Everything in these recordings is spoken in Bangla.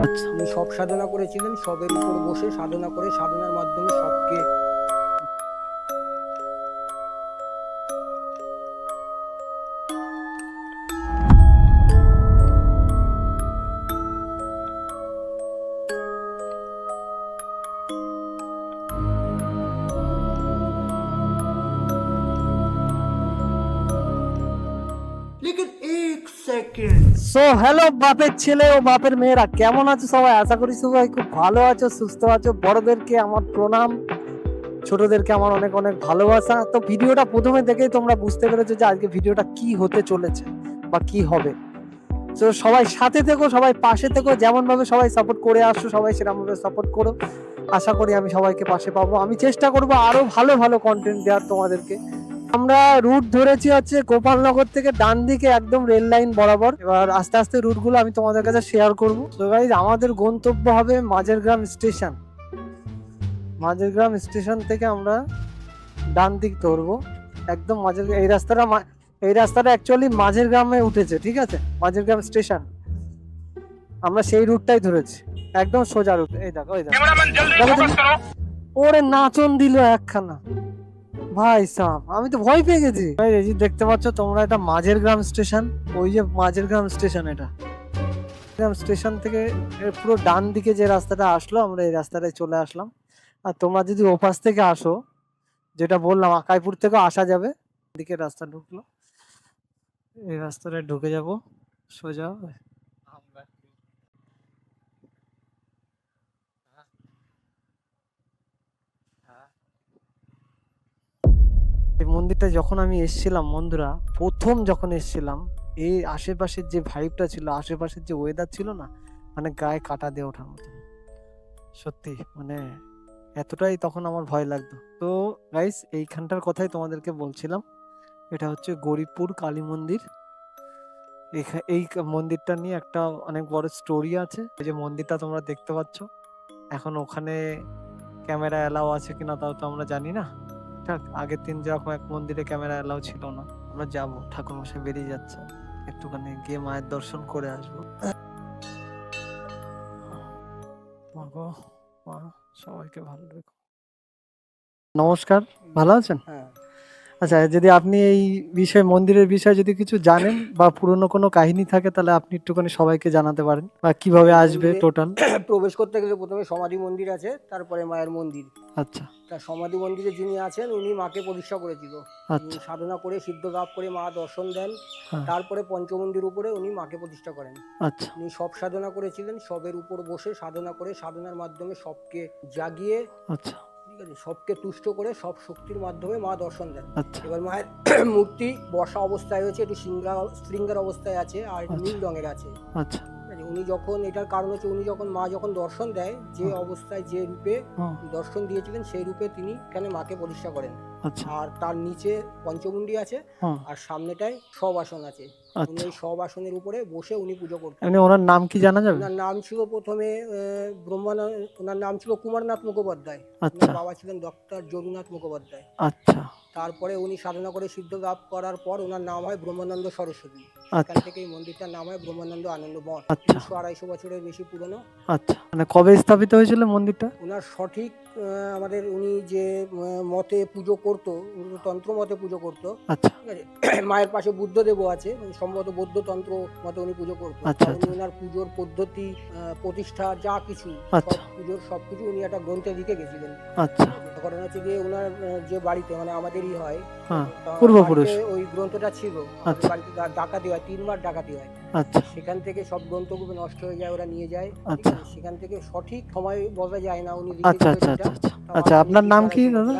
আচ্ছা। উনি সব সাধনা করেছিলেন, সবের উপর বসে সাধনা করে সাধনার মাধ্যমে সবকে সো হ্যালো বাপের ছেলে ও বাপের মেয়েরা, কেমন আছো সবাই? আশা করি সবাই খুব ভালো আছো, সুস্থ আছো। বড়দেরকে আমার প্রণাম, ছোটদেরকে আমার অনেক অনেক ভালোবাসা। তো ভিডিওটা প্রথমে দেখেই তোমরা বুঝতে পেরেছো যে আজকে ভিডিওটা কি হতে চলেছে বা কি হবে। তো সবাই সাথে থেকো, সবাই পাশে থেকো, যেমন ভাবে সবাই সাপোর্ট করে আসছো সবাই সেরকম ভাবে সাপোর্ট করো। আশা করি আমি সবাইকে পাশে পাবো। আমি চেষ্টা করবো আরো ভালো ভালো কন্টেন্ট দেওয়ার তোমাদেরকে। আমরা রুট ধরেছি হচ্ছে গোপালনগর থেকে ডান দিকে একদম রেল লাইন বরাবর। এবার আস্তে আস্তে রুট গুলো আমি তোমাদের কাছে শেয়ার করবো। তো গাইজ, আমাদের গন্তব্য হবে মাঝেরগ্রাম স্টেশন। মাঝেরগ্রাম স্টেশন থেকে আমরা ডান দিক ধরবো একদম মাঝের। এই রাস্তাটা অ্যাকচুয়ালি মাঝেরগ্রামে উঠেছে, ঠিক আছে? মাঝেরগ্রাম স্টেশন আমরা সেই রুটটাই ধরেছি, একদম সোজা রুট। এই দেখো, এই দেখো, ওরে নাচন দিল একখানা ভাই সাহেব, আমি তো ভয় পেয়ে গেছি। এই যে দেখতে পাচ্ছ তোমরা, এটা মাঝেরগ্রাম স্টেশন। ওই যে মাঝেরগ্রাম স্টেশন, এটা গ্রাম স্টেশন থেকে পুরো ডান দিকে যে রাস্তাটা আসলো, আমরা এই রাস্তাটায় চলে আসলাম। আর তোমরা যদি ওপাশ থেকে আসো, যেটা বললাম আকাইপুর থেকেও আসা যাবে, দিকে রাস্তা ঢুকলো, এই রাস্তাটায় ঢুকে যাব সোজা। এই মন্দিরটা যখন আমি এসেছিলাম বন্ধুরা, প্রথম যখন এসেছিলাম, এই আশেপাশের যে ভাইবটা ছিল, আশেপাশের যে ওয়েদার ছিল না, মানে গায়ে কাটা দিয়ে ওঠার মতো। সত্যি মানে এতটাই তখন আমার ভয় লাগতো। তো গাইস, এইখানটার কথাই তোমাদেরকে বলছিলাম। এটা হচ্ছে গরিবপুর কালী মন্দির। এই মন্দিরটা নিয়ে একটা অনেক বড় স্টোরি আছে। এই যে মন্দিরটা তোমরা দেখতে পাচ্ছ, এখন ওখানে ক্যামেরা এলাও আছে কিনা তাও তো আমরা জানি না। ঠিক আগের দিন যেরকম এক মন্দিরে ক্যামেরা এলাও ছিল না। আমরা যাবো, ঠাকুর মশাই বেরিয়ে যাচ্ছে, একটুখানি গিয়ে মায়ের দর্শন করে আসবো। মা গো, মা সবাইকে ভালো রেখো। নমস্কার, ভালো আছেন? হ্যাঁ। আচ্ছা, যদি আপনি এই বিষয়ে, মন্দিরের বিষয়ে যদি কিছু জানেন বা পুরনো কোনো কাহিনী থাকে, তাহলে আপনি একটুখানি সবাইকে জানাতে পারেন, বা কিভাবে আসবে মন্দিরে টোটাল। প্রবেশ করতে গেলে প্রথমে সমাধি মন্দির আছে, তারপরে মায়ের মন্দির। আচ্ছা তা সমাধি মন্দিরে যিনি আছেন উনি মাকে প্রতিষ্ঠা করেছিল। উনি আচ্ছা। সাধনা করে সিদ্ধ লাভ করে মা দর্শন দেন। হ্যাঁ। তারপরে পঞ্চমন্দির উপরে উনি মাকে প্রতিষ্ঠা করেন। আচ্ছা উনি সব সাধনা করেছিলেন, সবের উপর বসে সাধনা করে সাধনার মাধ্যমে সবকে জাগিয়ে, আচ্ছা ঠিক আছে, সবকে তুষ্ট করে সব শক্তির মাধ্যমে মা দর্শন দেন। আচ্ছা এবার মায়ের মূর্তি বসা অবস্থায় হচ্ছে, একটু শৃঙ্গার অবস্থায় আছে, আর নীল রঙের আছে। আচ্ছা। উনি যখন, এটার কারণ হচ্ছে উনি যখন, মা যখন দর্শন দেয়, যে অবস্থায় যে রূপে দর্শন দিয়েছিলেন সেই রূপে তিনি এখানে মাকে প্রতিষ্ঠা করেন। আচ্ছা। আর তার নিচে পঞ্চমুণ্ডি আছে, আর সামনেটায় সব আসন আছে। উনি ওই সব আসনের উপরে বসে উনি পুজো করতেন। ওনার নাম কি জানা যাবে? ওনার নাম ছিল প্রথমে ওনার নাম ছিল কুমারনাথ মুখোপাধ্যায়। আচ্ছা। ওনার বাবা ছিলেন ডক্টর জগন্নাথ মুখোপাধ্যায়। আচ্ছা। তারপরে উনি সাধনা করে সিদ্ধ লাভ করার পর ওনার নাম হয় ব্রহ্মানন্দ সরস্বতী। এখান থেকে এই মন্দিরটার নাম হয় ব্রহ্মানন্দ আনন্দ মঠ। 200-250 বছরের বেশি পুরনো। আচ্ছা, মানে কবে স্থাপিত হয়েছিল মন্দিরটা? ওনার সঠিক আমাদের উনি যে মতে পুজো করতো, তন্ত্র মতে পুজো করতো, আচ্ছা, ঠিক আছে। মায়ের পাশে বুদ্ধদেবও আছে, সম্ভবত বৌদ্ধ তন্ত্র মতে উনি পুজো করতো। উনি ওনার পুজোর পদ্ধতি, প্রতিষ্ঠা, যা কিছু পুজোর সবকিছু উনি একটা গ্রন্থে লিখে গেছিলেন। আচ্ছা। ঘটনা হচ্ছে যে ওনার যে বাড়িতে, মানে আমাদেরই হয়, পূর্বপুরুষ ওই গ্রন্থটা ছিল। বাড়িতে ডাকাতি হয়, 3 বার ডাকাতি হয়। আচ্ছা। সেখান থেকে সব গ্রন্থগুলো নষ্ট হয়ে যায়, ওরা নিয়ে যায়। আচ্ছা। সেখান থেকে সঠিক সময় বলা যায় না উনি। আচ্ছা আচ্ছা আচ্ছা আচ্ছা। আপনার নাম কি দাদা?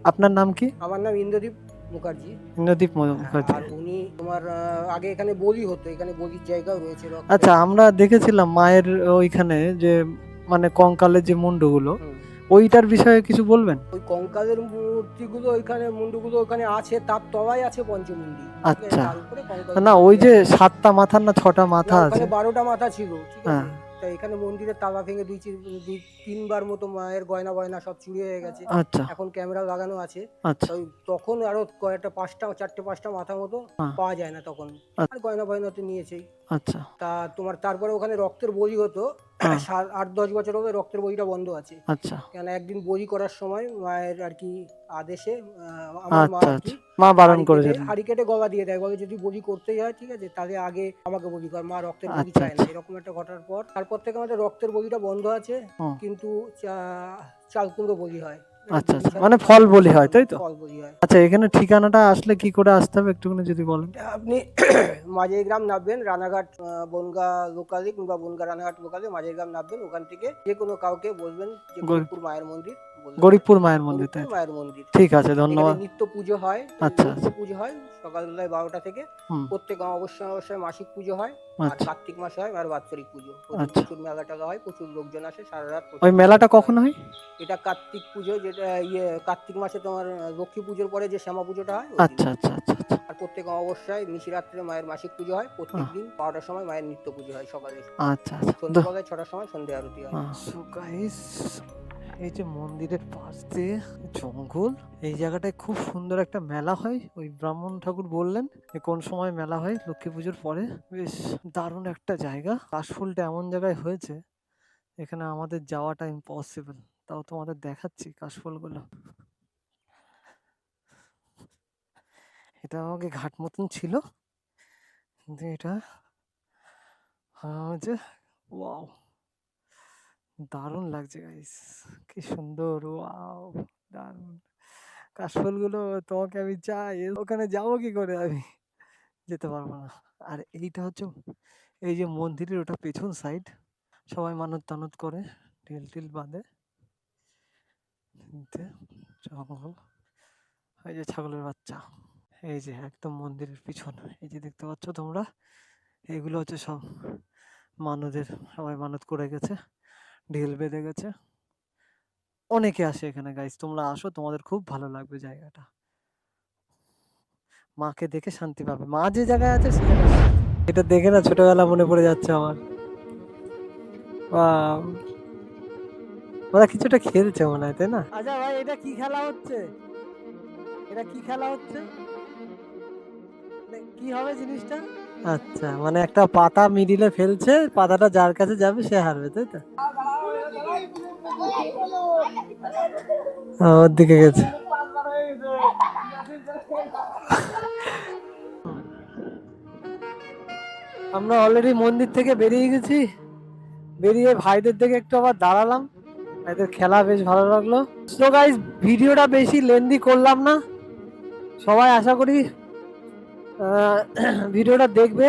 আপনার নাম কি? আমার নাম ইন্দ্রদীপ মুখার্জি। ইন্দ্রদীপ মুখার্জি। আর উনি তোমার আগে এখানে বলি হতো, এখানে বলির জায়গাও রয়েছে। আচ্ছা, আমরা দেখেছিলাম মায়ের ওইখানে যে মানে কঙ্কালের যে মুন্ডগুলো, ওইটার বিষয়ে কিছু বলবেন? ওই কঙ্কালের মূর্তিগুলো ওইখানে, মুন্ডগুলো ওখানে আছে, তার তলায় আছে পঞ্চমুণ্ডি। আচ্ছা, না ওই যে 7টা মাথা না 6টা মাথা আছে? 12টা মাথা ছিল, ঠিক আছে। তা এখানে মন্দিরের তালা ভেঙে দুই তিনবার মতো মায়ের গয়না বয়না সব চুরি হয়ে গেছে। আচ্ছা এখন ক্যামেরা লাগানো আছে। আচ্ছা তখন আরো কয়েকটা চারটে পাঁচটা মাথা মতো পাওয়া যায় না তখন, আর গয়না বয়না তো নিয়েছেই। আচ্ছা তা তোমার তারপরে ওখানে রক্তের বই হতো, 8-10 বছর হবে রক্তের বইটা বন্ধ আছে। আচ্ছা কেন একদিন বই করার সময় মায়ের আর কি আদেশে আমার মা আর কি মা বারণ করেছে, হাড়ি কেটে গলা দিয়ে দেয়, বলে যদি বলি করতেই হয় ঠিক আছে তাহলে আগে আমাকে বলি কর, মা রক্তের বলি চায় না। এরকম একটা ঘটনার পর তারপর থেকে আমাদের রক্তের বলিটা বন্ধ আছে, কিন্তু চাল কুমড়ো বলি হয়। আচ্ছা আচ্ছা, মানে ফল বলি হয় তাই তো? ফল বলি হয়। আচ্ছা, এখানে ঠিকানাটা আসলে কি করে আসতে হবে একটুখানি যদি বলেন। আপনি মাঝের গ্রাম নামবেন, রানাঘাট বনগা লোকালে কিংবা বনগা রানাঘাট লোকালে মাঝের গ্রাম নামবেন, ওখান থেকে যে কোনো কাউকে বলবেন যে গরিবপুর মায়ের মন্দির, গরিবপুর মায়ের মন্দির, তাই মায়ের মন্দির। ঠিক আছে, ধন্যবাদ। নিত্য পুজো হয়, আচ্ছা নিত্য পুজো হয় সকালবেলায় 12টা থেকে। প্রত্যেক অবশ্যই মাসিক পুজো হয়, আর কার্তিক মাসে হয় আর বাৎসরিক পুজো। প্রচুর মেলা টেলা হয়, প্রচুর লোকজন আসে সারা রাত। ওই মেলাটা কখন হয়? এটা কার্তিক পুজো, যেটা কার্তিক মাসে তোমার লক্ষ্মী পুজোর পরে যে শ্যামা পুজোটা হয়। আচ্ছা আচ্ছা আচ্ছা। আর প্রত্যেক অবশ্যই নিশিরাত্রে মায়ের মাসিক পুজো হয়, প্রত্যেকদিন 12টার সময় মায়ের নিত্য পুজো হয় সকালে। আচ্ছা আচ্ছা, সন্ধ্যাবেলায় 6টার সময় সন্ধ্যা আরতি হয়। সো গাইস, এই যে মন্দিরের পাশ দিয়ে জঙ্গল, এই জায়গাটায় খুব সুন্দর একটা মেলা হয়। ওই ব্রাহ্মণ ঠাকুর বললেন কোন সময় মেলা হয়, লক্ষ্মী পুজোর পরে। বেশ দারুণ একটা জায়গা, কাশফুলটা এমন জায়গায় হয়েছে এখানে আমাদের যাওয়াটা ইম্পসিবল। তাও তোমাদের দেখাচ্ছি কাশফুলগুলো। এটা আমাকে ঘাট মতন ছিল, কিন্তু এটা হচ্ছে ওয়াও, দারুণ লাগছে গাইস, কি সুন্দর, ওয়াও দারুণ কাশফুলগুলো। তোমাকে আমি চাই, ওখানে যাবো কি করে, আমি যেতে পারবো না। আর এইটা হচ্ছে এই যে মন্দিরের ওটা পেছন সাইড, সবাই মানত টানত করে, ঢিল টিল বাঁধে। জঙ্গল, এই যে ছাগলের বাচ্চা, এই যে একদম মন্দিরের পিছন, এই যে দেখতে পাচ্ছ তোমরা, এইগুলো হচ্ছে সব মানদের, সবাই মানত করে গেছে, ঢিল বেঁধে গেছে। অনেকে আসে এখানে গাইস, তোমরা আসো, তোমাদের খুব ভালো লাগবে জায়গাটা। মাকে দেখে শান্তি পাবে, মা যে জায়গায় আছে সে জায়গায়। এটা দেখে না ছোটবেলা মনে পড়ে যাচ্ছে আমার। ওরা কিছুটা খেলছে মনে হয়, তাই না? আচ্ছা ভাই, এটা কি খেলা হচ্ছে? এটা কি খেলা হচ্ছে, কি হবে জিনিসটা? আচ্ছা, মানে একটা পাতা মিডিলে ফেলছে, পাতাটা যার কাছে যাবে সে হারবে, তাই তো? ওর দিকে গেছে। আমরা অলরেডি মন্দির থেকে বেরিয়ে গেছি, বেরিয়ে ভাইদের দিকে একটু আবার দাঁড়ালাম, এদের খেলা বেশ ভালো লাগলো। সো গাইস, ভিডিওটা বেশি লেন্দি করলাম না, সবাই আশা করি ভিডিওটা দেখবে,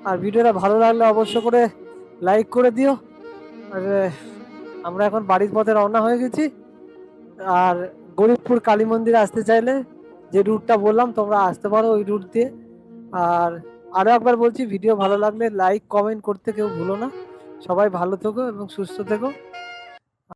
আর ভিডিওটা ভালো লাগলে অবশ্য করে লাইক করে দিও। আর আমরা এখন বাড়ির পথে রওনা হয়ে গেছি, আর গরিবপুর কালী মন্দিরে আসতে চাইলে যে রুটটা বললাম তোমরা আসতে পারো ওই রুট দিয়ে। আর আরো একবার বলছি, ভিডিও ভালো লাগলে লাইক কমেন্ট করতে কেউ ভুলো না। সবাই ভালো থেকো এবং সুস্থ থেকো।